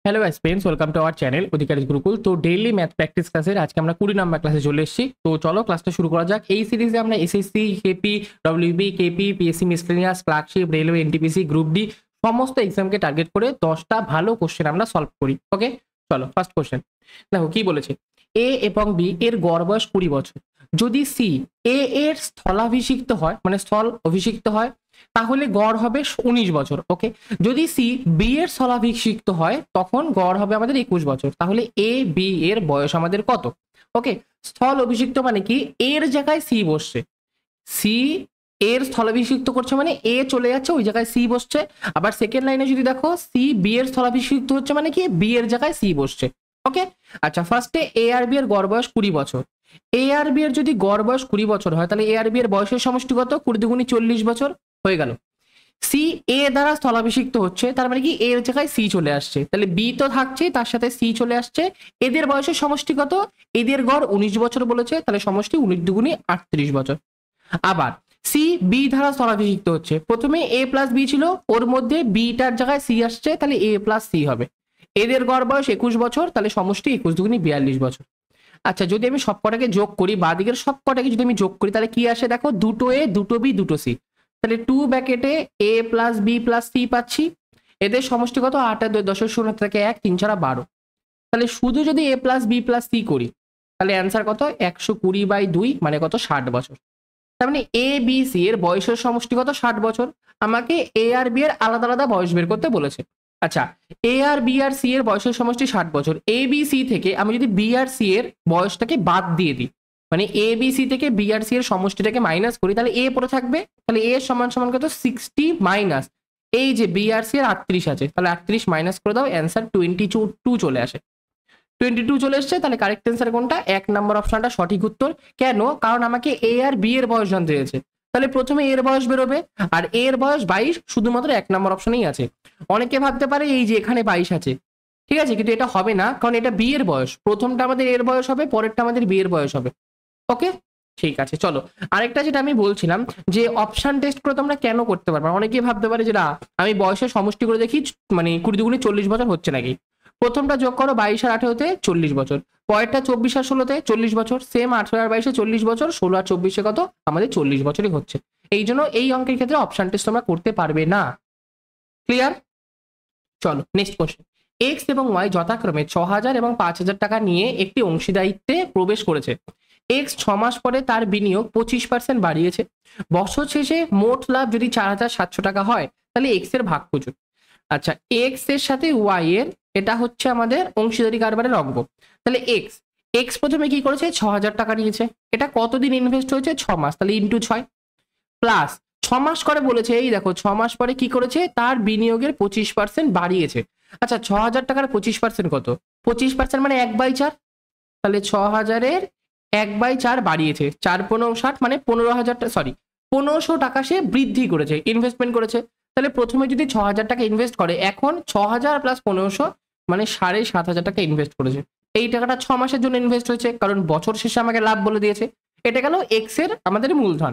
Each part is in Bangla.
Hello students, welcome to our channel Adhikari Gurukul. তো ডেইলি ম্যাথ প্র্যাকটিস ক্লাসের আজকে আমরা 20 নাম্বার ক্লাসে চলে এসেছি। তো চলো ক্লাসটা শুরু করা যাক। এই সিরিজে আমরা SSC, KP, WB, KP, PSC miscellaneous, clerkship, railway, NTPC, group D সমস্ত এক্সামকে টার্গেট করে 10টা ভালো কোশ্চেন আমরা সলভ করি। ওকে, চলো ফার্স্ট কোশ্চেন দেখো কি বলেছে। এ এবং বি এর গড় বয়স 20 বছর। যদি সি এ এর স্থলাভিষিক্ত হয়, মানে স্থল অভিষিক্ত হয়, তাহলে গড় হবে 19 বছর। ওকে, যদি সি বি এর স্থলাভিষিক্ত হয় তখন গড় হবে আমাদের 21 বছর। তাহলে এ বি এর বয়স আমাদের কত? ওকে, স্থল অভিষিক্ত মানে কি, এর জায়গায় সি বসছে, সি এর স্থলাভিষিক্ত করছে মানে এ চলে যাচ্ছে, ওই জায়গায় সি বসছে। আবার সেকেন্ড লাইনে যদি দেখো সি বি এর স্থলাভিষিক্ত হচ্ছে মানে কি, বি এর জায়গায় সি বসছে। ওকে, আচ্ছা ফার্স্টে এ আর বি এর গড় বয়স 20 বছর। এ আর বি এর যদি গড় বয়স 20 বছর হয় তাহলে এ আর বি এর বয়সের সমষ্টি কত? 20 দুগুণী 40 বছর হয়ে গেল। সি এ দ্বারা স্থলাভিষিক্ত হচ্ছে, তার মানে কি এর জায়গায় সি চলে আসছে, তাহলে বি তো থাকছে, তার সাথে সি চলে আসছে। এদের বয়সের সমষ্টি কত? এদের গড় 19 বছর বলেছে, তাহলে সমষ্টি 19 দুগুণী 38 বছর। আবার সি বি দ্বারা স্থলাভিষিক্ত হচ্ছে, প্রথমে এ প্লাস বি ছিল, ওর মধ্যে বিটার জায়গায় সি আসছে, তাহলে এ প্লাস সি হবে। এদের গড় বয়স 21 বছর, তাহলে সমষ্টি 21 দুগুণী 42 বছর। আচ্ছা যদি আমি সব কটাকে যোগ করি, বা দিকের সব কটাকে যদি আমি যোগ করি তাহলে কি আসে দেখো, দুটো এ দুটো বি দুটো সি, তাহলে 2 ব্র্যাকেটে এ প্লাস বি প্লাস সি পাচ্ছি। এদের সমষ্টি কত? 8 আর 2 10 শূন্য থেকে 1 3 ছাড়া 12। তাহলে শুধু যদি এ প্লাস বি প্লাস সি করি তাহলে অ্যান্সার কত? 120/2 মানে কত? 60 বছর। তার মানে এ বি সি এর বয়সের সমষ্টি কত? 60 বছর। আমাকে এ আর বি এর আলাদা আলাদা বয়স বের করতে বলেছে। আচ্ছা, এ আর বি আর সি এর বয়সের সমষ্টি 60 বছর। এ বি সি থেকে আমি যদি বি আর সি এর বয়সটাকে বাদ দিয়ে দিই, মানে এ বি সি থেকে বি আর সি এর সমষ্টিটাকে মাইনাস করি, তাহলে এ পড়ে থাকবে, তাহলে এ সমান সমান কত? 60 মাইনাস এই যে বি আর সি এর 38 আছে, তাহলে 38 মাইনাস করে দাও, অ্যান্সার 22 চলে আসে। 22 চলে এসছে, তাহলে কারেক্ট অ্যান্সার কোনটা? 1 নম্বর অপশনটা সঠিক উত্তর। কেন? কারণ আমাকে এ আর বি এর বয়স জানতে হয়েছে, তাহলে প্রথমে এর বয়স বেরোবে, আর এর বয়স 22 শুধুমাত্র 1 নম্বর অপশনেই আছে। অনেকে ভাবতে পারে এই যে এখানে 22 আছে, ঠিক আছে, কিন্তু এটা হবে না, কারণ এটা বি এর বয়স, প্রথমটা আমাদের এর বয়স হবে, পরেরটা আমাদের বি এর বয়স হবে। ওকে, ঠিক আছে চলো। আরেকটা যেটা আমি বলছিলাম যে অপশন টেস্ট করে তোমরা কেন করতে পারবে, অনেকেই ভাবতে পারে যে না আমি বয়সের সমষ্টি করে দেখি, মানে 20 দুগুণে 40 বছর হচ্ছে নাকি। প্রথমটা যোগ করো, 22 আর 18-তে 40 বছর, পরেরটা 24 আর 16-তে 40 বছর, সেম 18 আর 22-এ 40 বছর, 16 আর 24-এ কত? আমাদের 40 বছরই হচ্ছে। এই জন্য এই অঙ্কের ক্ষেত্রে অপশন টেস্ট তোমরা করতে পারবে না। ক্লিয়ার? চলো নেক্সট কোশ্চেন। এক্স এবং ওয়াই যথাক্রমে 6,000 এবং 5,000 টাকা নিয়ে একটি অংশীদারিত্বে প্রবেশ করেছে। এক্স 6 মাস পরে তার বিনিয়োগ 25% বাড়িয়েছে। বছর শেষে মোট লাভ যদি 4,700 টাকা হয় তাহলে এক্স এর ভাগ খুঁজুন। আচ্ছা, এক্স এর সাথে ওয়াই এর, এটা হচ্ছে আমাদের অংশীদারি কারবারের অঙ্ক। তাহলে এক্স এক্স প্রথমে কি করেছে? 6,000 টাকা নিয়েছে। এটা কতদিন ইনভেস্ট হয়েছে? 6 মাস, তাহলে ইন্টু 6 প্লাস 6 মাস করে বলেছে, এই দেখো 6 মাস পরে কি করেছে? তার বিনিয়োগের 25% বাড়িয়েছে। আচ্ছা 6,000 টাকার 25% কত? 25% মানে 1/4, তাহলে 6,000-এর 1/4 বাড়িয়েছে, 4×15 = 60, মানে 15,000, সরি 1500 টাকা সে বৃদ্ধি করেছে, ইনভেস্টমেন্ট করেছে। তাহলে প্রথমে যদি 6,000 টাকা ইনভেস্ট করে, এখন 6,000 প্লাস 1500 মানে 7,500 টাকা ইনভেস্ট করেছে। এই টাকাটা 6 মাসের জন্য ইনভেস্ট হয়েছে, কারণ বছর শেষে আমাকে লাভ বলে দিয়েছে। এটা গেল এক্স এর আমাদের মূলধন।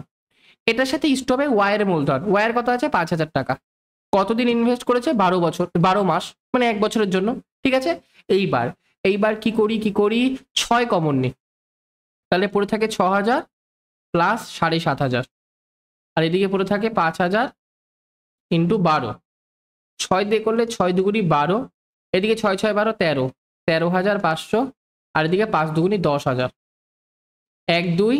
এটার সাথে ইষ্ট হবে ওয়াই এর মূলধন। ওয়াই এর কত আছে? 5,000 টাকা। কতদিন ইনভেস্ট করেছে? 12 বছর, 12 মাস, মানে 1 বছরের জন্য। ঠিক আছে, এইবার এইবার কি করি 6 কমন নিই, তাহলে পড়ে থাকে 6,000 প্লাস 7,500, আর এদিকে পড়ে থাকে 5,000 ইন্টু 12। 6 দিয়ে করলে 6 দুগুণী 12, এদিকে 6 6 12 13, 13,500, আর এদিকে 5 দুগুণী 10,000। 1 2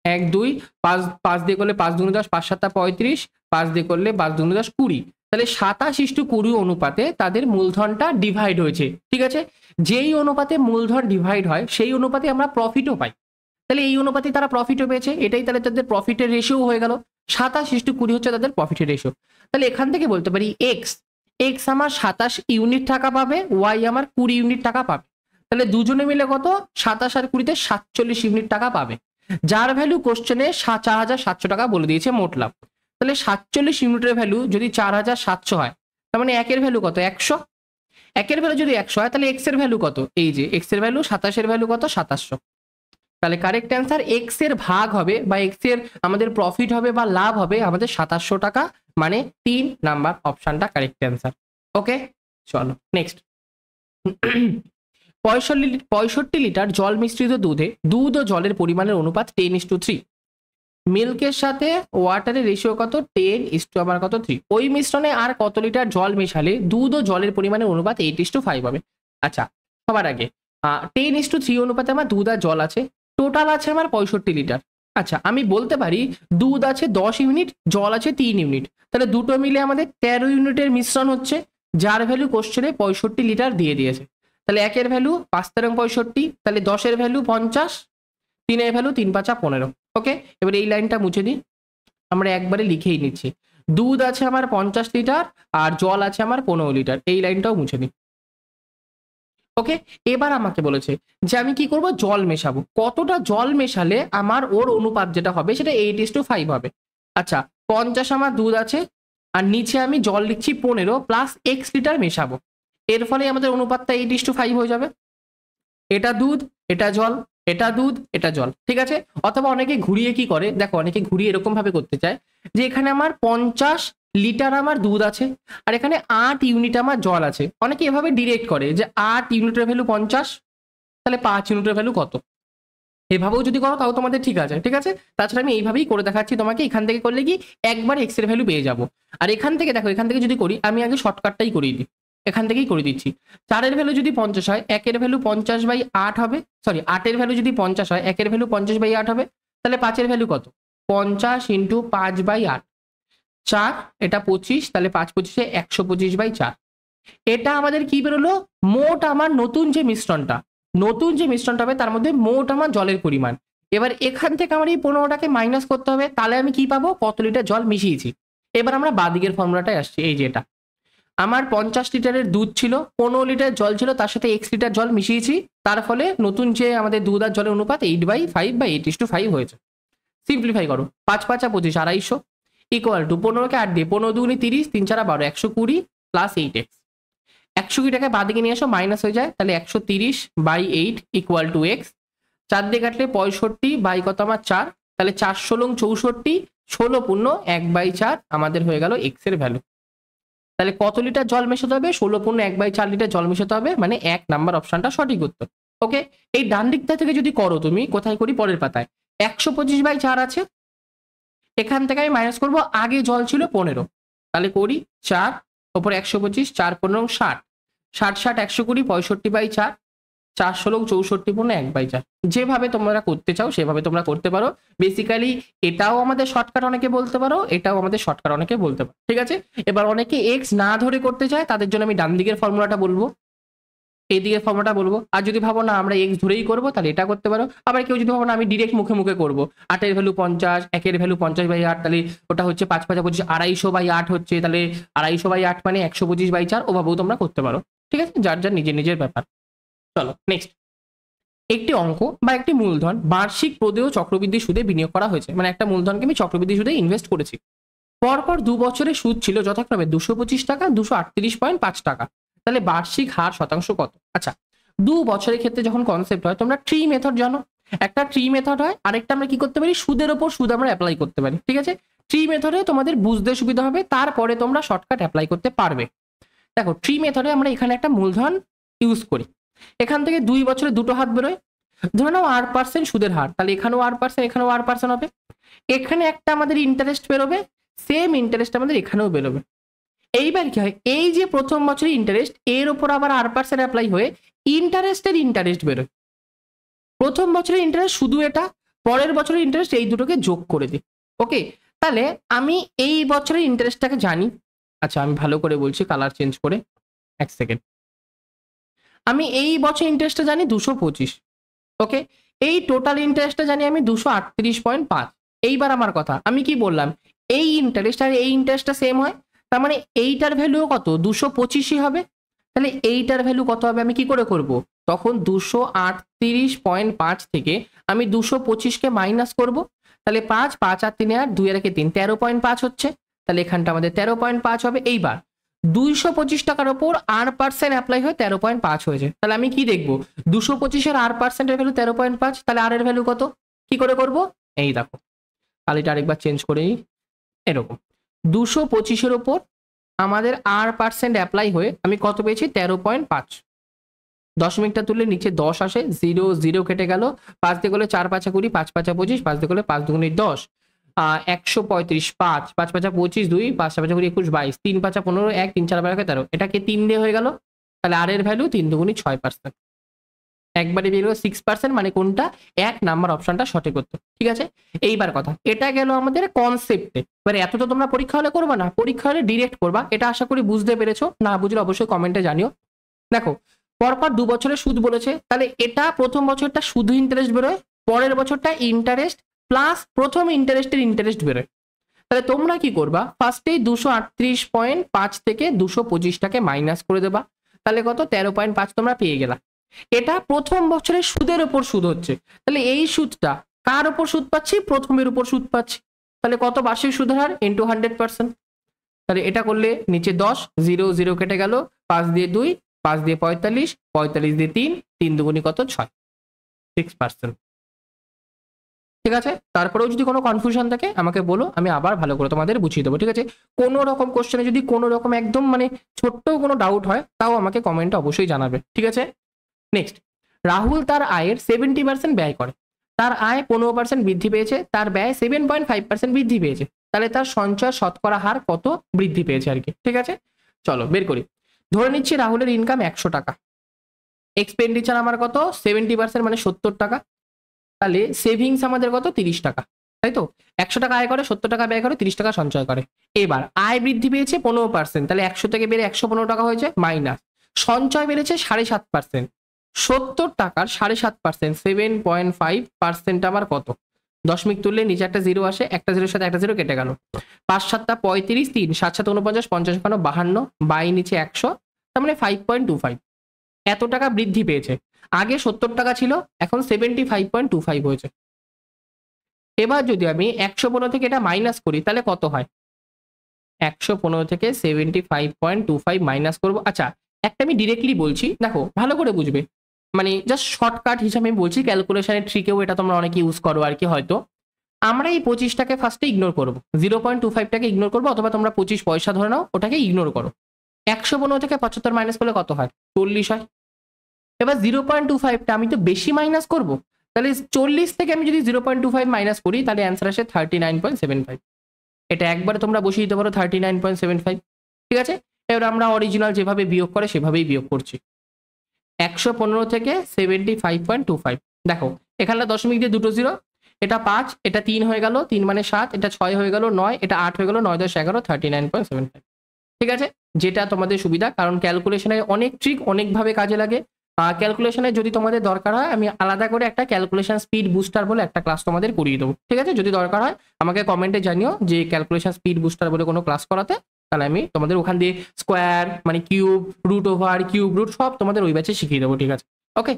1 2 5 5 দিয়ে করলে 5 দুগুণী 10, 5 7 35, 5 দিয়ে করলে 5 দুগুণী 10 20, তাহলে 27:20 অনুপাতে তাদের মূলধনটা ডিভাইড হয়েছে। ঠিক আছে, যেই অনুপাতে মূলধন ডিভাইড হয় সেই অনুপাতে আমরা প্রফিটও পাই, তাহলে এই অনুপাতে তারা প্রফিটও পেয়েছে, এটাই তাহলে তাদের প্রফিটের রেশিও হয়ে গেল। 27:20 হচ্ছে তাদের প্রফিটের রেশিও। তাহলে এখান থেকে বলতে পারি এক্স এক্স আমার 27 ইউনিট টাকা পাবে, ওয়াই আমার 20 ইউনিট টাকা পাবে। তাহলে দুজনে মিলে কত? 27 আর 20-তে 47 ইউনিট টাকা পাবে, যার ভ্যালু কোশ্চেনে 4,700 টাকা বলে দিয়েছে মোট লাভ। তাহলে 47 ইউনিটের ভ্যালু যদি 4,700 হয়, তার মানে একের ভ্যালু কত? 100। একের ভ্যালু যদি 100 হয় তাহলে এক্স এর ভ্যালু কত? এই যে এক্স এর ভ্যালু 27 এর ভ্যালু কত? 2700। তাহলে কারেক্ট অ্যান্সার এক্স এর ভাগ হবে, বা এক্স এর আমাদের প্রফিট হবে বা লাভ হবে আমাদের 2700 টাকা, মানে 3 নাম্বার অপশনটা কারেক্ট অ্যান্সার। ওকে, চলো নেক্সট। পঁয়ষট্টি লিটার জল মিশ্রিত দুধে দুধ ও জলের পরিমাণের অনুপাত 10:3। মিল্কের সাথে ওয়াটারের রেশিও কত? 10 আমার কত 3। ওই মিশ্রণে আর কত লিটার জল মেশালে দুধ ও জলের পরিমাণের অনুপাত 8:5 হবে? আচ্ছা, সবার আগে 10:3 অনুপাতে আমার দুধ আর জল আছে, টোটাল আছে আমার 65 লিটার। আচ্ছা, আমি বলতে পারি দুধ আছে 10 ইউনিট, জল আছে 3 ইউনিট, তাহলে দুটো মিলে আমাদের 13 ইউনিটের মিশ্রণ হচ্ছে, যার ভ্যালু কোশ্চেনে 65 লিটার দিয়ে দিয়েছে। তাহলে একের ভ্যালু 5×65, তাহলে 10-এর ভ্যালু 50, 3-এর ভ্যালু 3×5 = 15। ওকে, এবার এই লাইনটা মুছে দিই, আমরা একবারে লিখেই নিচ্ছি। দুধ আছে আমার 50 লিটার আর জল আছে আমার 15 লিটার, এই লাইনটাও মুছে দিই। ওকে, এবার আমাকে বলেছে যে আমি কি করব, জল মেশাবো। কতটা জল মেশালে আমার ওর অনুপাত যেটা হবে সেটা 8:5 হবে? আচ্ছা, 50 আমার দুধ আছে আর নিচে আমি জল লিখছি 15 প্লাস x লিটার মেশাবো, এর ফলে আমাদের অনুপাতটা 8:5 হয়ে যাবে। এটা দুধ, এটা জল, এটা দুধ, এটা জল, ঠিক আছে। অথবা অনেকে ঘুরিয়ে কি করে, দেখো অনেকে ঘুরিয়ে এরকম ভাবে করতে চায় যে এখানে আমার 50 লিটার আমার দুধ আছে আর এখানে 8 ইউনিট আমার জল আছে। অনেকে এভাবে ডিরেক্ট করে যে 8 ইউনিটের ভ্যালু 50, তাহলে 5 ইউনিটের ভ্যালু কত, এভাবেও যদি করো তাও তোমাদের ঠিক আছে, ঠিক আছে। তাছাড়া আমি এইভাবেই করে দেখাচ্ছি তোমাকে, এখান থেকে করলে কি একবার এক্স এর ভ্যালু পেয়ে যাবো। আর এখান থেকে দেখো, এখান থেকে যদি করি, আমি আগে শর্টকাটটাই করিয়ে দিই, এখান থেকেই করে দিচ্ছি। 4-এর ভ্যালু যদি 50 হয়, 1-এর ভ্যালু 50/8 হবে, সরি 8-এর ভ্যালু যদি 50 হয়, 1-এর ভ্যালু 50/8 হবে, তাহলে 5-এর ভ্যালু কত? 50 × 5/8, 4, এটা 25, তাহলে 5×5 = 125/4। এটা আমাদের কি বেরোলো, মোট আমার নতুন যে মিশ্রণটা হবে তার মধ্যে মোট আমার জলের পরিমাণ। এবার এখান থেকে আমার এই 15টাকে মাইনাস করতে হবে, তাহলে আমি কি পাবো, কত লিটার জল মিশিয়েছি। এবার আমরা বাদিকের ফর্মুলাটায় আসছি, এই যে এটা আমার 50 লিটারের দুধ ছিল, 15 লিটার জল ছিল, তার সাথে x লিটার জল মিশিয়েছি, তার ফলে নতুন যে আমাদের দুধ আর জলের অনুপাত 8/5 বা 8:5 হয়েছে। সিম্পলিফাই করো, 5×5 = 25, 250 ইকুয়াল টু 15কে 8 দিয়ে 15 2 30, 3 4 12, 120 প্লাস 8x। 120টাকে বাদিকে নিয়ে আসো, মাইনাস হয়ে যায়, তাহলে 130/8 ইকুয়াল টু x। 4 দিয়ে কাটলে 65 বাই কত আমার 4, তাহলে 4 × 64, 16 পূর্ণ 1/4 আমাদের হয়ে গেল x এর ভ্যালু। তাহলে কত লিটার জল মেশাতে হবে, 16 পূর্ণ 1/4 লিটার জল মেশাতে হবে, মানে 1 নাম্বার অপশনটা সঠিক উত্তর। ওকে, এই ডান দিকটা থেকে যদি করো তুমি, কোথায় করি, পরের পাতায় 125/4 আছে, এখান থেকে আমি মাইনাস করবো, আগে জল ছিল 15, তাহলে করি 4 ওপরে 125, 4 15 60, 60 60 120, 65/4, 4 16 64 পূর্ণ 1/4। যেভাবে তোমরা করতে চাও সেভাবে তোমরা করতে পারো। বেসিক্যালি এটাও আমাদের শর্টকাট অনেকে বলতে পারো, এটাও আমাদের শর্টকাট অনেকে বলতে পারো, ঠিক আছে। এবার অনেকে এক্স না ধরে করতে চায়, তাদের জন্য আমি ডান দিকের ফর্মুলাটা বলবো, এই দিকের ফর্মুলাটা বলবো। আর যদি ভাবো না আমরা এক্স ধরেই করবো, তাহলে এটা করতে পারো। আবার কেউ যদি ভাবো না আমি ডিরেক্ট মুখে মুখে করবো, 8-এর ভ্যালু 50, 1-এর ভ্যালু 50/8, তাহলে ওটা হচ্ছে 5 5 25, 250/8 হচ্ছে, তাহলে 250/8 মানে 125/4, ওভাবেও তোমরা করতে পারো, ঠিক আছে, যার যার নিজের নিজের ব্যাপার। চলো নেক্সট। একটি অঙ্ক বা একটি মূলধন বার্ষিক প্রদেয় চক্রবৃদ্ধি সুদে বিনিয়োগ করা হয়েছে, মানে একটা মূলধনকে আমি চক্রবৃদ্ধি সুদে ইনভেস্ট করেছি। পরপর 2 বছরের সুদ ছিল যথাক্রমে 225 টাকা, 238.5 টাকা, তাহলে বার্ষিক হার শতাংশ কত? আচ্ছা, 2 বছরের ক্ষেত্রে যখন কনসেপ্ট হয়, তোমরা ট্রি মেথড জানো, একটা ট্রি মেথড হয়, আরেকটা আমরা কি করতে পারি, সুদের ওপর সুদ আমরা অ্যাপ্লাই করতে পারি, ঠিক আছে। ট্রি মেথডে তোমাদের বুঝতে সুবিধা হবে, তারপরে তোমরা শর্টকাট অ্যাপ্লাই করতে পারবে। দেখো, ট্রি মেথডে আমরা এখানে একটা মূলধন ইউজ করি, এখান থেকে 2 বছরে দুটো হাত বেরোয়, ধরে নাও 8% সুদের হার, তাহলে এখানেও 8%, এখানেও 8% হবে। এখানে একটা আমাদের ইন্টারেস্ট বেরোবে, সেম ইন্টারেস্ট আমাদের এখানেও বেরোবে। এইবার কি হয়, এই যে প্রথম বছরের ইন্টারেস্ট, এর উপর আবার 8% অ্যাপ্লাই হয়ে ইন্টারেস্টের ইন্টারেস্ট বেরোয়। প্রথম বছরের ইন্টারেস্ট শুধু এটা, পরের বছরের ইন্টারেস্ট, এই দুটোকে যোগ করে দিই। ওকে, তাহলে আমি এই বছরের ইন্টারেস্টটাকে জানি। আচ্ছা, আমি ভালো করে বলছি, কালার চেঞ্জ করে, 1 সেকেন্ড। আমি এই বছর ইন্টারেস্টটা জানি 225। ওকে, এই টোটাল ইন্টারেস্টটা জানি আমি 238.5। এইবার আমার কথা, আমি কি বললাম, এই ইন্টারেস্ট আর এই ইন্টারেস্টটা সেম হয়, তার মানে এইটার ভ্যালু কত, 225ই হবে। তাহলে এইটার ভ্যালু কত হবে, আমি কি করে করব, তখন 238.5 থেকে আমি 225কে মাইনাস করব, তাহলে 5 5 আর 3 8, 2 আর 3 13.5 হচ্ছে, তাহলে এখানটা আমাদের 13.5 হবে। এইবার 225 টাকার ওপর 8% অ্যাপ্লাই হয়ে 13.5 হয়েছে, তাহলে আমি কি দেখবো, 225-এর 8%-এর ভ্যালু 13.5, তাহলে আর এর ভ্যালু কত, কি করে করব, এই দেখো, কালিটা আরেকবার চেঞ্জ করে নিই, এরকম 225-এর ওপর আমাদের 8% অ্যাপ্লাই হয়ে আমি কত পেয়েছি, 13.5। দশমিকটা তুললে নিচে 10 আসে, 0 0 কেটে গেল, 5 দিয়ে গেলে 4 5 20, 5 5 25, 5 দিয়ে গেলে 5 দুগুণে 10, 135, 5 5 5 25, 2 5 5 20, 21, 22, 3 5 15, 1 3 4 12, 13, এটাকে 3 দিয়ে হয়ে গেল, তাহলে আর এর ভ্যালু 3 দুগুণে 6%। একবারে বের হলো 6%, মানে কোনটা 1 নাম্বার অপশনটা সঠিক উত্তর। ঠিক আছে, এইবার কথা, এটা গেল আমাদের কনসেপ্টে। এবারে এত তো তোমরা পরীক্ষা হলে করবা না, পরীক্ষা হলে ডিরেক্ট করবা, এটা আশা করি বুঝতে পেরেছো। না বুঝলে অবশ্যই কমেন্টে জানিও। দেখো, পরপর 2 বছরের সুদ বলেছে, তাহলে এটা প্রথম বছরটা শুধু ইন্টারেস্ট বেরোয়, পরের বছরটা ইন্টারেস্ট প্লাস প্রথম ইন্টারেস্টের ইন্টারেস্ট বেরোয়। তাহলে তোমরা কি করবা, ফার্স্টেই 238.5 থেকে 225টাকে মাইনাস করে দেবা, তাহলে কত 13.5 তোমরা পেয়ে গেলা। এটা প্রথম বছরের সুদের উপর সুদ হচ্ছে, তাহলে এই সুদটা কার উপর সুদ পাচ্ছি, প্রথমের উপর সুদ পাচ্ছি, তাহলে কত বার্ষিক সুদের হার ইন্টু 100%। তাহলে এটা করলে নিচে 10, 0 0 কেটে গেল, 5 দিয়ে 2, 5 দিয়ে 45, 45 দিয়ে 3, 3 দুগুণি কত 6, 6%। ঠিক আছে, তারপরেও যদি কোনো কনফিউশন থাকে আমাকে বলো, আমি আবার ভালো করে তোমাদের বুঝিয়ে দেবো। ঠিক আছে, কোনো রকম কোশ্চেনে যদি কোনো রকম একদম মানে ছোট্ট কোনো ডাউট হয়, তাও আমাকে কমেন্টে অবশ্যই জানাবে। ঠিক আছে, নেক্সট, রাহুল তার আয়ের 70% ব্যয় করে, তার আয় 15% বৃদ্ধি পেয়েছে, তার ব্যয় 7.5% বৃদ্ধি পেয়েছে, তাহলে তার সঞ্চয় শতকরা হার কত বৃদ্ধি পেয়েছে আর কি। ঠিক আছে, চলো বের করি। ধরে নিচ্ছি রাহুলের ইনকাম 100 টাকা, এক্সপেন্ডিচার আমার কত 70%, মানে 70 টাকা, তাহলে সেভিংস আমাদের কত 30 টাকা, তাই তো। 100 টাকা আয় করে, 70 টাকা ব্যয় করে, 30 টাকা সঞ্চয় করে। এবার আয় বৃদ্ধি পেয়েছে 15%, তাহলে 100 থেকে বেড়ে 115 টাকা হয়েছে, মাইনাস সঞ্চয় বেড়েছে 7.5%, 70 টাকার 7.5%, 7.5% আমার কত, দশমিক তুললে নিচে একটা 0 আসে, একটা 0 সাথে একটা 0 কেটে গেল, 5 7 35, 3 7 7 49, 50 52, বাই নিচে 100, তার মানে 5.25 এত টাকা বৃদ্ধি পেয়েছে। আগে 70 টাকা ছিল, এখন 75.25 হয়েছে। এবার যদি আমি 115 থেকে এটা মাইনাস করি, তাহলে কত হয়, 115 থেকে 75.25 মাইনাস করবো। আচ্ছা, একটা আমি ডিরেক্টলি বলছি, দেখো ভালো করে বুঝবে, মানে জাস্ট শর্টকাট হিসাবে আমি বলছি, ক্যালকুলেশনের ট্রিকেও এটা তোমরা অনেকে ইউজ করো আর কি। হয়তো আমরা এই 25টাকে ফার্স্টে ইগনোর করবো, 0.25টাকে ইগনোর করবো, অথবা তোমরা 25 পয়সা ধরে নাও, ওটাকে ইগনোর করো। 115 থেকে 75 মাইনাস করলে কত হয়, 40 হয়। এবার 0.25টা আমি তো বেশি মাইনাস করবো, তাহলে 40 থেকে আমি যদি 0.25 মাইনাস করি, তাহলে অ্যান্সার আসে 39.75। এটা একবারে তোমরা বসিয়ে দিতে পারো 39.75। ঠিক আছে, এবার আমরা অরিজিনাল যেভাবে বিয়োগ করে সেভাবেই বিয়োগ করছি। 115 থেকে 75.25, দেখো এখানটা দশমিক দিয়ে দুটো 0, এটা 5, এটা 3 হয়ে গেল, 3 মানে 7, এটা 6 হয়ে গেল 9, এটা 8 হয়ে গেল, 9 10 11, 39.75। ঠিক আছে, যেটা তোমাদের সুবিধা, কারণ ক্যালকুলেশনে অনেক ট্রিক অনেকভাবে কাজে লাগে। ক্যালকুলেশনে যদি তোমাদের দরকার হয়, আমি আলাদা করে একটা ক্যালকুলেশন স্পিড বুস্টার বলে একটা ক্লাস তোমাদের করিয়ে দেবো। ঠিক আছে, যদি দরকার হয় আমাকে কমেন্টে জানিও যে ক্যালকুলেশন স্পিড বুস্টার বলে কোনো ক্লাস করাতে, তাহলে আমি তোমাদের ওখান দিয়ে স্কোয়ার মানে cube, root over, cube root সব তোমাদের ওই ব্যাচে শিখিয়ে দেবো। ঠিক আছে, ওকে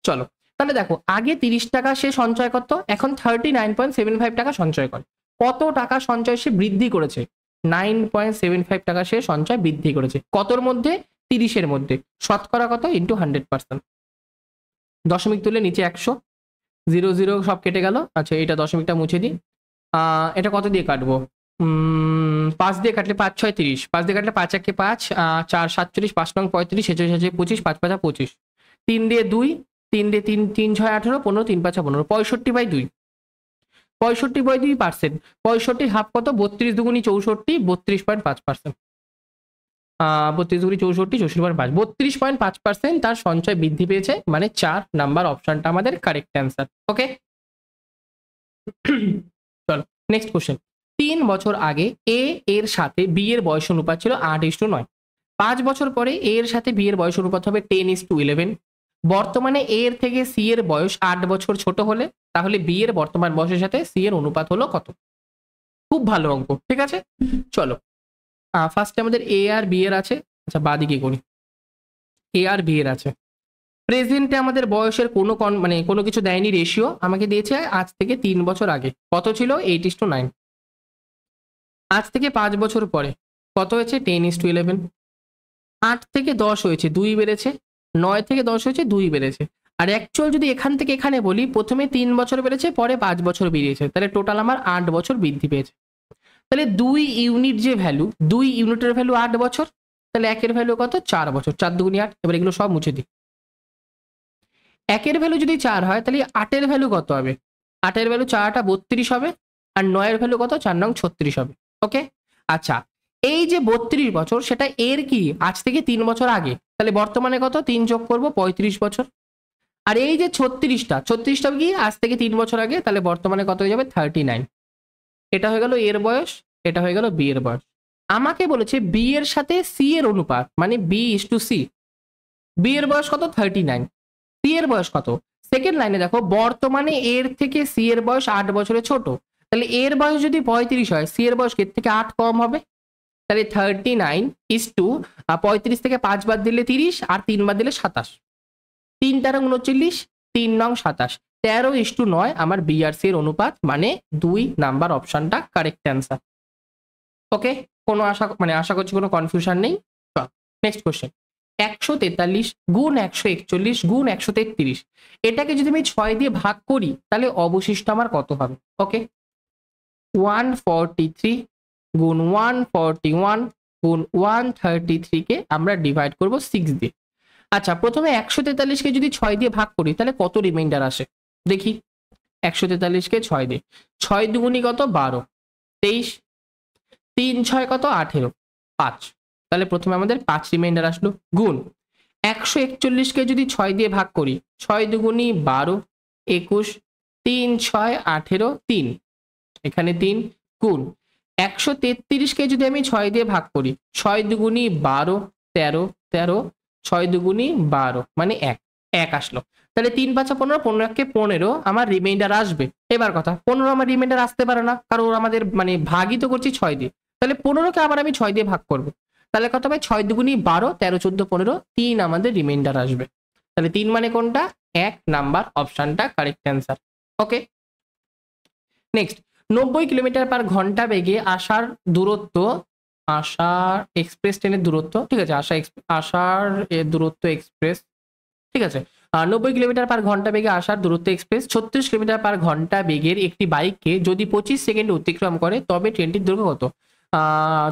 চলো। তাহলে দেখো, আগে 30 টাকা সে সঞ্চয় করতো, এখন 39.75 টাকা সঞ্চয় করে। কত টাকা সঞ্চয় সে বৃদ্ধি করেছে, 9.75 টাকা সে সঞ্চয় বৃদ্ধি করেছে। কতর মধ্যে, 30-এর মধ্যে, শতকরা কত ইন্টু 100%। দশমিক তুলে নিচে 100, 0 0 সব কেটে গেল। আচ্ছা, এটা দশমিকটা মুছে দিই। এটা কত দিয়ে কাটবো, 5 দিয়ে কাটলে 5 6 30, 5 দিয়ে কাটলে 5 1 5, 4 47, 5 9 35, 6 6 25, 5 5 25, 3 দিয়ে 2, 3 দিয়ে 3 3 6 18, 15 3 5 15, 65/2, 65/2%। 65 হাফ কত, 32 দুগুণি 64, 32.5%। 32 দুগুণি 64, 64.5, 32.5% তার সঞ্চয় বৃদ্ধি পেয়েছে, মানে 4 নাম্বার অপশনটা আমাদের কারেক্ট অ্যান্সার। ওকে, চলো নেক্সট কোশ্চেন। 3 বছর আগে এ এর সাথে বি এর বয়স অনুপাত ছিল 8:9। 5 বছর পরে এ এর সাথে বি এর বয়স অনুপাত হবে 10:11। বর্তমানে এ এর থেকে সি এর বয়স 8 বছর ছোট হলে, তাহলে বি এর বর্তমান বয়সের সাথে সি এর অনুপাত হলো কত। খুব ভালো অঙ্ক। ঠিক আছে, চলো ফার্স্টে আমাদের এ আর বি এর আছে। আচ্ছা, বাদিকে করি, এ আর বি এর আছে। প্রেজেন্টে আমাদের বয়সের মানে কোনো কিছু দেয়নি, রেশিও আমাকে দিয়েছে আজ থেকে 3 বছর আগে কত ছিল, 8:9। আজ থেকে 5 বছর পরে কত হয়েছে, 10:11। 8 থেকে 10 হয়েছে, 2 বেড়েছে। 9 থেকে 10 হয়েছে, 2 বেড়েছে। আর অ্যাকচুয়াল যদি এখান থেকে এখানে বলি, প্রথমে 3 বছর বেড়েছে, পরে 5 বছর বেরিয়েছে, তাহলে টোটাল আমার 8 বছর বৃদ্ধি পেয়েছে। তাহলে 2 ইউনিট যে ভ্যালু, 2 ইউনিটের ভ্যালু 8 বছর, তাহলে একের ভ্যালু কত, 4 বছর, 4 দুগুণি 8। এবার এগুলো সব মুছে দিই। 1-এর ভ্যালু যদি 4 হয় তাহলে 8-এর ভ্যালু কত হবে? 8-এর ভ্যালু 4টা 32 হবে, আর 9-এর ভ্যালু কত? 4 নং 36 হবে। ওকে, আচ্ছা এই যে 32 বছর সেটা এর কি আজ থেকে 3 বছর আগে, তাহলে বর্তমানে কত? 3 যোগ করব 35 বছর। আর এই যে 36টা কি আজ থেকে 3 বছর আগে, তাহলে বর্তমানে কত হয়ে যাবে? 39। এটা হয়ে গেল এর বয়স, এটা হয়ে গেল বি এর বয়স। আমাকে বলেছে বি এর সাথে সি এর অনুপাত, মানে B/C। বি এর বয়স কত? 39। সি এর বয়স কত? সেকেন্ড লাইনে দেখো, বর্তমানে এর থেকে সি এর বয়স 8 বছরের ছোট, তাহলে এর বয়স যদি 35 হয়, সি এর বয়স এর থেকে 8 কম হবে। তাহলে 39:35 থেকে 5 বাদ দিলে 30, আর 3 বাদ দিলে 27। 3 × 39, 3 নং 27। 13:9 আমার বি আর সি এর অনুপাত, মানে 2 নাম্বার অপশনটা কারেক্ট অ্যান্সার। ওকে, কোনো আশা করছি কোনো কনফিউশন নেই। চল নেক্সট কোশ্চেন। 143 গুণ 141 গুণ 133, এটাকে যদি আমি 6 দিয়ে ভাগ করি তাহলে অবশিষ্ট আমার কত হবে? ওকে, 143 গুণ 141 গুণ 133 কে আমরা ডিভাইড করব 6 দিয়ে। আচ্ছা, প্রথমে 143 কে যদি 6 দিয়ে ভাগ করি তাহলে কত রিমাইন্ডার আসে দেখি। 143 কে 6 দিয়ে, 6 দুগুণি কত? 12, 23, 3 6 কত? 18, 5। তাহলে প্রথমে আমাদের 5 রিমাইন্ডার আসলো। গুণ 141 কে যদি 6 দিয়ে ভাগ করি, 6 দুগুণি 12, 21, 3 6 18, 3, এখানে 3। গুণ 133 কে যদি আমি 6 দিয়ে ভাগ করি, 6 দুগুণি 12, 13, 13, 6 দুগুণি 12, মানে 1 আসলো। তাহলে 3 5 15, 15 15 আমার রিমাইন্ডার আসবে। এবার কথা, 15 আমার রিমাইন্ডার আসতে পারে না, কারণ আমাদের মানে ভাগই তো করছি 6 দিয়ে। তাহলে 15কে আবার আমি 6 দিয়ে ভাগ করব, তাহলে কত হবে? 6 দুগুণি 12, 13 14 15, 3 আমাদের রিমাইন্ডার আসবে। তাহলে 3 মানে কোনটা? 1 নাম্বার অপশনটা কারেক্ট অ্যান্সার। ওকে, নেক্সট। 90 কিলোমিটার পার ঘন্টা বেগে আসার দূরত্ব, আসার এক্সপ্রেস ট্রেনের দূরত্ব, ঠিক আছে, আসার দূরত্ব এক্সপ্রেস, ঠিক আছে। 90 কিলোমিটার পার ঘন্টা বেগে আসার দূরত্ব এক্সপ্রেস 36 কিলোমিটার পার ঘন্টা বেগের একটি বাইককে যদি 25 সেকেন্ড অতিক্রম করে তবে ট্রেনটির দৈর্ঘ্য কত?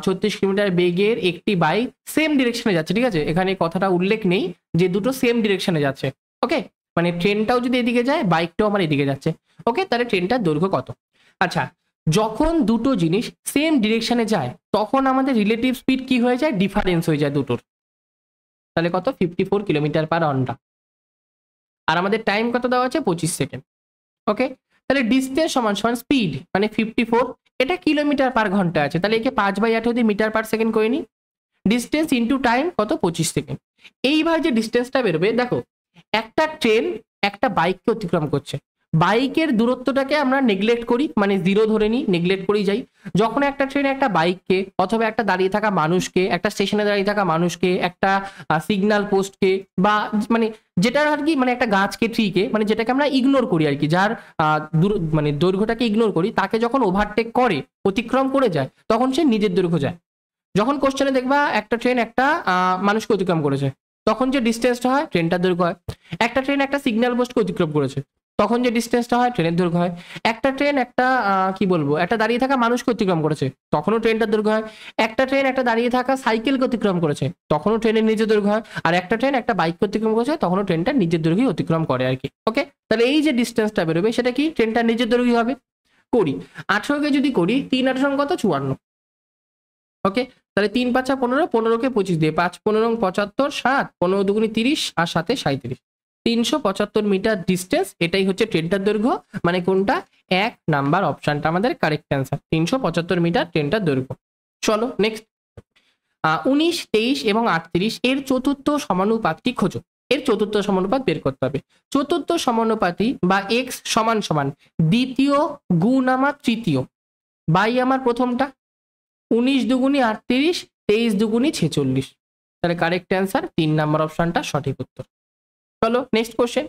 36 কিলোমিটার বেগের একটি বাইক সেম ডিরেকশনে যাচ্ছে, ঠিক আছে, এখানে কথাটা উল্লেখ নেই যে দুটো সেম ডিরেকশনে যাচ্ছে। ওকে, মানে ট্রেনটাও যদি এদিকে যায়, বাইকটাও আমার এদিকে যাচ্ছে। ওকে, তাহলে ট্রেনটার দৈর্ঘ্য কত? আচ্ছা, যখন দুটো জিনিস সেম ডিরেকশনে যায় তখন আমাদের রিলেটিভ স্পিড কি হয়ে যায়? ডিফারেন্স হয়ে যায় দুটোর। তাহলে কত? 54 কিলোমিটার পার ঘন্টা। আর আমাদের টাইম কত দেওয়া আছে? 25 সেকেন্ড। ওকে, তাহলে ডিস্টেন্স সমান সমান স্পিড, মানে 54, এটা কিলোমিটার পার ঘন্টা আছে, তাহলে একে 5/8 দিয়ে মিটার পার সেকেন্ড করে নিই। ডিস্টেন্স ইন্টু টাইম কত? 25 সেকেন্ড। এইবার যে ডিস্টেন্সটা বেরোবে, দেখো একটা ট্রেন একটা বাইককে অতিক্রম করছে, বাইকের দূরত্বটাকে আমরা নেগলেক্ট করি, মানে 0 ধরে নিই, নেগলেক্ট করেই যাই। যখন একটা ট্রেন একটা বাইককে অথবা একটা দাঁড়িয়ে থাকা মানুষকে, একটা স্টেশনে দাঁড়িয়ে থাকা মানুষকে, একটা সিগন্যাল পোস্টকে, বা মানে যেটা আর কি, মানে একটা গাছকে, ট্রিকে, মানে যেটাকে আমরা ইগনোর করি আর কি, যার মানে দৈর্ঘ্যটাকে ইগনোর করি, তাকে যখন ওভারটেক করে, অতিক্রম করে যায়, তখন সে নিজের দৈর্ঘ্য যায়। যখন কোশ্চেনে দেখবা একটা ট্রেন একটা মানুষকে অতিক্রম করেছে, তখন যে ডিস্টেন্সটা হয় ট্রেনটার দৈর্ঘ্য হয়। একটা ট্রেন একটা সিগন্যাল পোস্টকে অতিক্রম করেছে, তখন যে ডিস্টেন্সটা হয় ট্রেনের দৈর্ঘ্য হয়। একটা ট্রেন একটা কি বলবো, একটা দাঁড়িয়ে থাকা মানুষকে অতিক্রম করেছে, তখনও ট্রেনটার দৈর্ঘ্য হয়। একটা ট্রেন একটা দাঁড়িয়ে থাকা সাইকেলকে অতিক্রম করেছে, তখনও ট্রেনের নিজের দৈর্ঘ্য হয়। আর একটা ট্রেন একটা বাইককে অতিক্রম করেছে, তখনও ট্রেনটা নিজের দৈর্ঘ্যই অতিক্রম করে আর কি। ওকে, তাহলে এই যে ডিস্টেন্সটা বেরোবে সেটা কি? ট্রেনটার নিজের দৈর্ঘ্য হবে। করি 18কে যদি করি, 3 18 কত? 54। ওকে, তাহলে 3 5 15, 15কে 25 দিয়ে, 5 15 75, 7 15 দুগুণি 30, আর 7 37, 375 মিটার ডিস্টেন্স, এটাই হচ্ছে ট্রেনটার দৈর্ঘ্য, মানে কোনটা? 1 নাম্বার অপশনটা আমাদের কারেক্ট অ্যান্সার, 375 মিটার ট্রেনটার দৈর্ঘ্য। চলো নেক্সট। 19 23 এবং 38 এর চতুর্থ সমানুপাতটি খোঁজো। এর চতুর্থ সমানুপাত বের করতে হবে। চতুর্থ সমানুপাতি বা এক্স সমান সমান দ্বিতীয় গুণ আমার তৃতীয় বাই আমার প্রথমটা। 19 দুগুণি 38, 23 দুগুণি 46, তাহলে কারেক্ট অ্যান্সার 3 নাম্বার অপশনটা সঠিক উত্তর। চলো নেক্সট কোশ্চেন।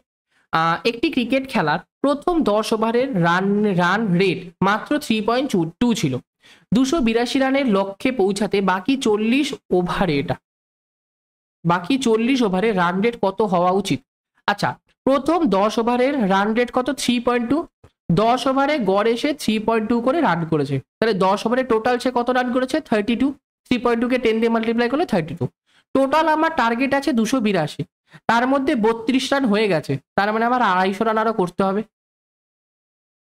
একটি ক্রিকেট খেলার প্রথম 10 ওভারের রান রেট মাত্র 3.2 ছিল। 282 রানের লক্ষ্যে পৌঁছাতে বাকি 40 ওভারে রান রেট কত হওয়া উচিত? আচ্ছা, প্রথম 10 ওভারের রান রেট কত? 3.2। 10 ওভারে গড় এসে 3.2 করে রান করেছে, তাহলে 10 ওভারে টোটাল সে কত রান করেছে? 32। 3.2 কে 10 দিয়ে মাল্টিপ্লাই করলে 32। টোটাল আমার টার্গেট আছে 282, তার মধ্যে 32 রান হয়ে গেছে, তার মানে আমার 250 রান আরো করতে হবে।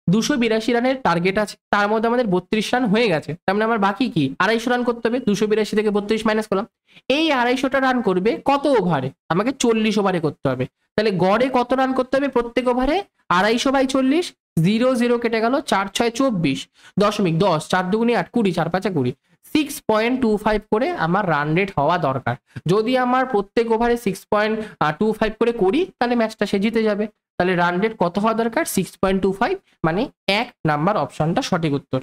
282 রানের টার্গেট আছে, তার মধ্যে আমাদের 32 রান হয়ে গেছে, তার মানে আমার বাকি কি 250 রান করতে হবে। 282 থেকে 32 মাইনাস করলাম। এই 250টা রান করবে কত ওভারে, আমাকে 40 ওভারে করতে হবে। তাহলে গড়ে কত রান করতে হবে প্রত্যেক ওভারে, 250/40, 0 0 কেটে গেল, 4 6 24, 10.10, 4 2 8, 20, 4 5 20, 6.25 করে আমার রান রেট হওয়া দরকার। যদি আমার প্রত্যেক ওভারে 6.25 করে করি তাহলে ম্যাচটা সে জিতে যাবে। তাহলে রান রেট কত হওয়া দরকার, 6.25, মানে 1 নাম্বার অপশনটা সঠিক উত্তর।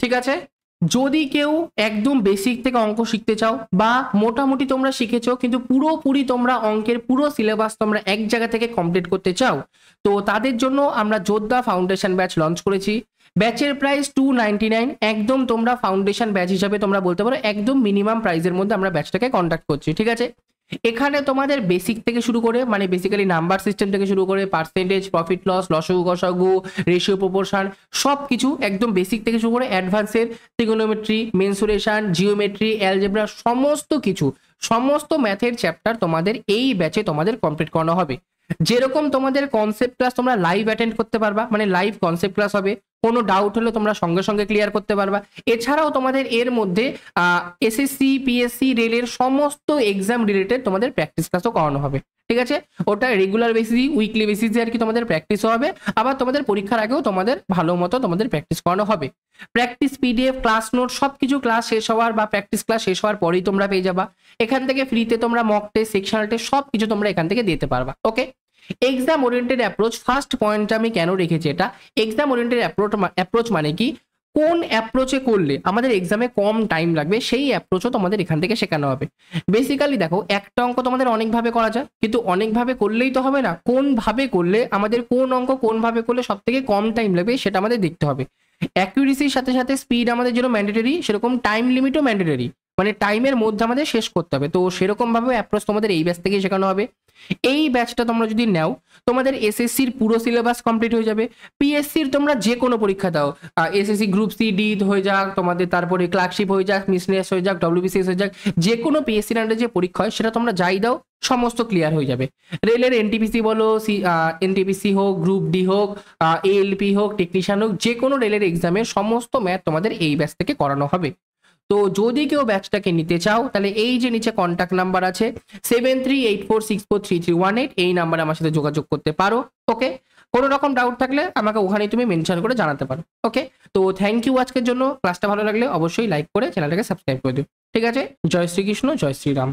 ঠিক আছে। যদি কেউ একদম বেসিক থেকে অঙ্ক শিখতে চাও বা মোটামুটি তোমরা শিখেছো কিন্তু পুরোপুরি তোমরা অঙ্কের পুরো সিলেবাস তোমরা এক জায়গা থেকে কমপ্লিট করতে চাও, তো তাদের জন্য আমরা যোদ্ধা ফাউন্ডেশন ব্যাচ লঞ্চ করেছি। ব্যাচের প্রাইস 299, একদম তোমরা ফাউন্ডেশন ব্যাচ হিসাবে তোমরা বলতে পারো একদম মিনিমাম প্রাইসের মধ্যে আমরা ব্যাচটাকে কন্ডাক্ট করছি। ঠিক আছে। এখানে তোমাদের বেসিক থেকে শুরু করে মানে বেসিক্যালি নাম্বার সিস্টেম থেকে শুরু করে পার্সেন্টেজ, প্রফিট লস, লসাগু গসাগু, রেশিও প্রপোর্শন, সব কিছু একদম বেসিক থেকে শুরু করে অ্যাডভান্সের ট্রিগোনোমেট্রি, মেনসুরেশন, জিওমেট্রি, অ্যালজেব্রা, সমস্ত কিছু, সমস্ত ম্যাথের চ্যাপ্টার তোমাদের এই ব্যাচে তোমাদের কমপ্লিট করানো হবে। যেরকম তোমাদের কনসেপ্ট ক্লাস তোমরা লাইভ অ্যাটেন্ড করতে পারবা, মানে লাইভ কনসেপ্ট ক্লাস হবে, কোনো ডাউট হলে তোমরা সঙ্গে সঙ্গে ক্লিয়ার করতে পারবা। এছাড়াও তোমাদের এর মধ্যে এসএসসি, পিএসসি, রেলের সমস্ত এক্সাম রিলেটেড তোমাদের প্র্যাকটিস ক্লাসও করানো হবে। ঠিক আছে। ওটা রেগুলার বেসিস, উইকলি বেসিসে আর কি তোমাদের প্র্যাকটিসও হবে, আবার তোমাদের পরীক্ষার আগেও তোমাদের ভালো মতো তোমাদের প্র্যাকটিস করানো হবে। প্র্যাকটিস পিডিএফ, ক্লাস নোট, সবকিছু ক্লাস শেষ হওয়ার বা প্র্যাকটিস ক্লাস শেষ হওয়ার পরেই তোমরা পেয়ে যাবা। এখান থেকে ফ্রিতে তোমরা মক টেস্ট, সেকশনাল টেস্ট সব কিছু তোমরা এখান থেকে দিতে পারবা। ওকে। এক্সাম ওরিয়েন্টেড অ্যাপ্রোচ, ফার্স্ট পয়েন্টটা আমি কেন রেখেছি এটা, এক্সাম ওরিয়েন্টেড অ্যাপ্রোচ মানে কি, কোন অ্যাপ্রোচে করলে আমাদের এক্সামে কম টাইম লাগবে সেই অ্যাপ্রোচও তোমাদের এখান থেকে শেখানো হবে। বেসিক্যালি দেখো, একটা অঙ্ক তোমাদের অনেকভাবে করা যায়, কিন্তু অনেকভাবে করলেই তো হবে না, কোনভাবে করলে আমাদের কোন অঙ্ক কোনভাবে করলে সব থেকে কম টাইম লাগবে সেটা আমাদের দেখতে হবে। অ্যাকুরেসির সাথে সাথে স্পিড আমাদের যেন ম্যান্ডেটরি, সেরকম টাইম লিমিটও ম্যান্ডেটরি, মানে টাইমের মধ্যে আমাদের শেষ করতে হবে। তো সেরকম ভাবে অ্যাপ্রোচ তোমাদের এই ব্যাচ থেকে শেখানো হবে। এই ব্যাচটা তোমরা যদি নাও তোমাদের এসএসসির পুরো সিলেবাস কমপ্লিট হয়ে যাবে। পিএসসির তোমরা যে কোনো পরীক্ষা দাও, এসএসসি গ্রুপ সি ডি হয়ে যাক, তোমাদের তারপরে ক্লার্কশিপ হয়ে যাক, মিসলেনিয়াস হয়ে যাক, ডব্লিউবিসিএস হয়ে যাক, যে কোনো পিএসসির আন্ডারে যে পরীক্ষা হয় সেটা তোমরা যাই দাও সমস্ত ক্লিয়ার হয়ে যাবে। রেলের এনটিপিসি বলো, এনটিপিসি হোক, গ্রুপ ডি হোক, এএলপি হোক, টেকনিশিয়ান হোক, যে কোনো রেলের এক্সামের সমস্ত ম্যাথ তোমাদের এই ব্যাচ থেকে করানো হবে। তো যদি কেউ ব্যাচটাকে নিতে চাও তাহলে এই যে নিচে কন্ট্যাক্ট নাম্বার আছে 7384643318, এই নাম্বারে আমার সাথে যোগাযোগ করতে পারো। ওকে। কোনো রকম ডাউট থাকলে আমাকে ওখানেই তুমি মেনশন করে জানাতে পারো। ওকে। তো থ্যাংক ইউ আজকের জন্য। ক্লাসটা ভালো লাগলে অবশ্যই লাইক করে চ্যানেলটাকে সাবস্ক্রাইব করে দিও। ঠিক আছে। জয় শ্রীকৃষ্ণ, জয় শ্রীরাম।